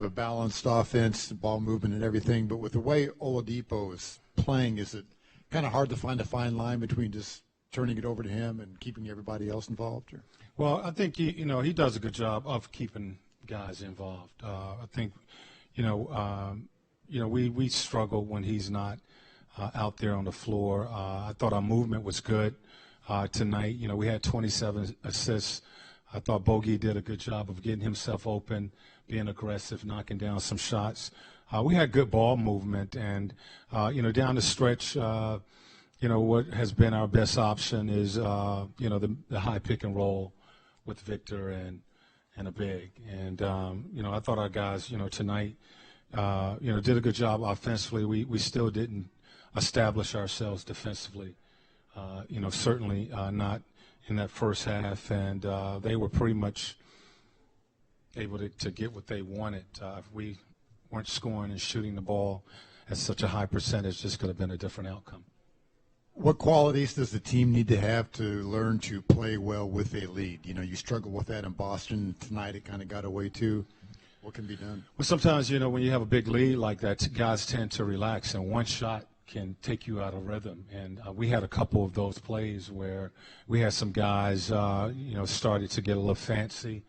a balanced offense, ball movement and everything, but with the way Oladipo is playing, is it kind of hard to find a fine line between just turning it over to him and keeping everybody else involved? Or? Well, I think he does a good job of keeping guys involved. I think we struggle when he's not out there on the floor. I thought our movement was good tonight. We had 27 assists. I thought Bogey did a good job of getting himself open, being aggressive, knocking down some shots. We had good ball movement, and down the stretch, what has been our best option is the high pick and roll with Victor and a big. And I thought our guys tonight did a good job offensively. We still didn't establish ourselves defensively. Certainly not in that first half, and they were pretty much able to get what they wanted. If we weren't scoring and shooting the ball at such a high percentage, this could have been a different outcome. What qualities does the team need to have to learn to play well with a lead? You struggle with that in Boston. Tonight it kind of got away too. What can be done? Well, sometimes, when you have a big lead like that, guys tend to relax, and one shot can take you out of rhythm. And we had a couple of those plays where we had some guys, started to get a little fancy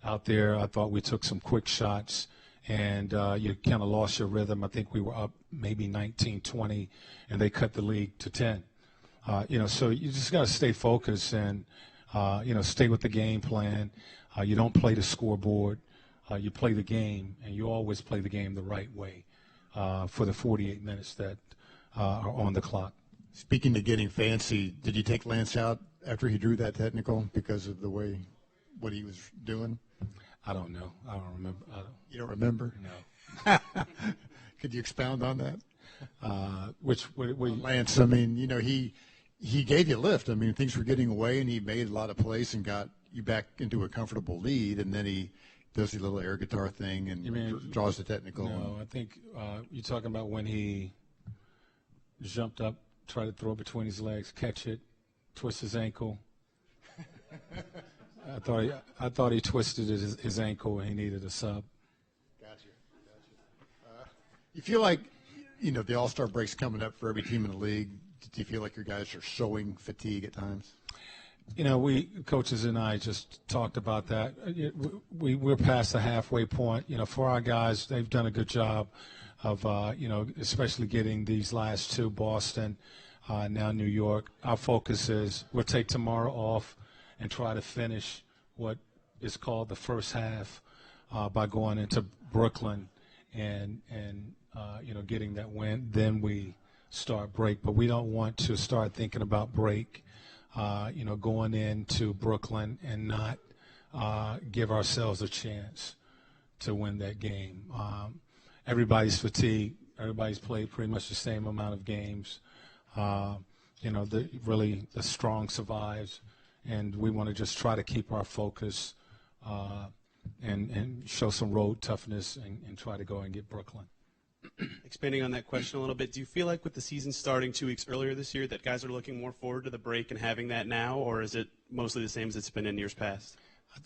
out there. I thought we took some quick shots, and you kind of lost your rhythm. I think we were up maybe 19-20, and they cut the lead to 10. So you just got to stay focused and, stay with the game plan. You don't play the scoreboard. You play the game, and you always play the game the right way for the 48 minutes that are on the clock. Speaking of getting fancy, did you take Lance out after he drew that technical because of the way what he was doing? I don't know. I don't remember. You don't remember? No. Could you expound on that? Lance, I mean, he gave you a lift. I mean, things were getting away, and he made a lot of plays and got you back into a comfortable lead, and then he does the little air guitar thing and draws the technical. No, I think you're talking about when he jumped up, tried to throw it between his legs, catch it, twist his ankle. I thought he twisted his ankle and he needed a sub. Gotcha. You feel like, the All-Star break's coming up for every team in the league. Do you feel like your guys are showing fatigue at times? We coaches and I just talked about that. We're past the halfway point. For our guys, they've done a good job of, especially getting these last two, Boston, now New York. Our focus is we'll take tomorrow off and try to finish what is called the first half by going into Brooklyn and getting that win. Then we start break. But we don't want to start thinking about break, going into Brooklyn and not give ourselves a chance to win that game. Everybody's fatigued. Everybody's played pretty much the same amount of games. The strong survives, and we want to just try to keep our focus and show some road toughness and try to go and get Brooklyn. Expanding on that question a little bit, do you feel like with the season starting 2 weeks earlier this year that guys are looking more forward to the break and having that now, or is it mostly the same as it's been in years past?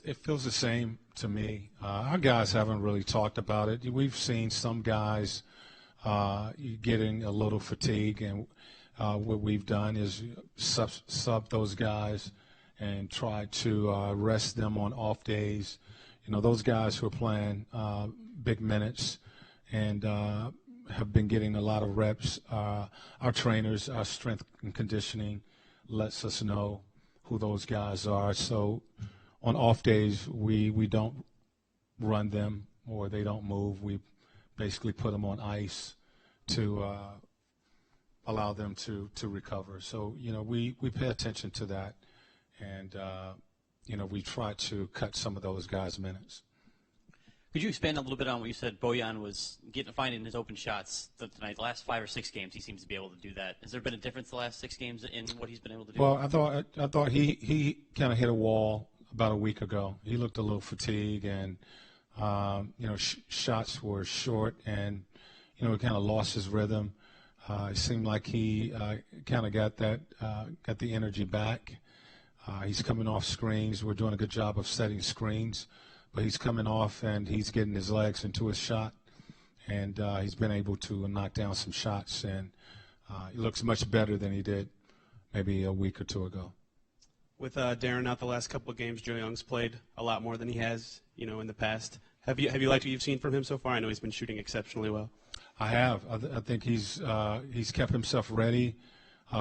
It feels the same to me. Our guys haven't really talked about it. We've seen some guys getting a little fatigue, and what we've done is sub those guys and try to rest them on off days. Those guys who are playing big minutes and have been getting a lot of reps. Our trainers, our strength and conditioning lets us know who those guys are. So on off days, we don't run them or they don't move. We basically put them on ice to allow them to recover. So, we pay attention to that, and, we try to cut some of those guys' minutes. Could you expand a little bit on what you said Bojan was finding his open shots tonight? The last 5 or 6 games, he seems to be able to do that. Has there been a difference the last 6 games in what he's been able to do? Well, I thought he kind of hit a wall about a week ago. He looked a little fatigued, and shots were short, and he kind of lost his rhythm. It seemed like he kind of got the energy back. He's coming off screens. We're doing a good job of setting screens, but he's coming off and he's getting his legs into his shot, and he's been able to knock down some shots, and he looks much better than he did maybe a week or two ago. With Darren out the last couple of games, Joe Young's played a lot more than he has, in the past. Have you liked what you've seen from him so far? I know he's been shooting exceptionally well. I have. I think he's kept himself ready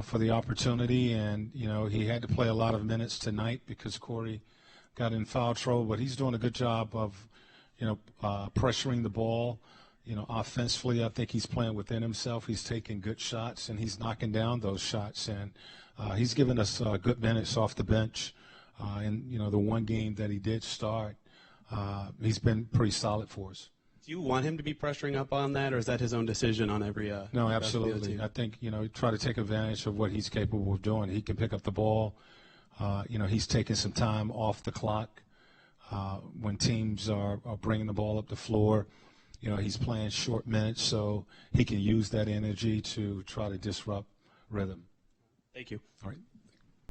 for the opportunity, and he had to play a lot of minutes tonight because Corey got in foul trouble. But he's doing a good job of pressuring the ball. Offensively, I think he's playing within himself. He's taking good shots and he's knocking down those shots, and he's given us good minutes off the bench. And the one game that he did start, he's been pretty solid for us. Do you want him to be pressuring up on that, or is that his own decision on every? No, absolutely. I think try to take advantage of what he's capable of doing. He can pick up the ball. He's taking some time off the clock when teams are bringing the ball up the floor. He's playing short minutes, so he can use that energy to try to disrupt rhythm. Thank you. All right.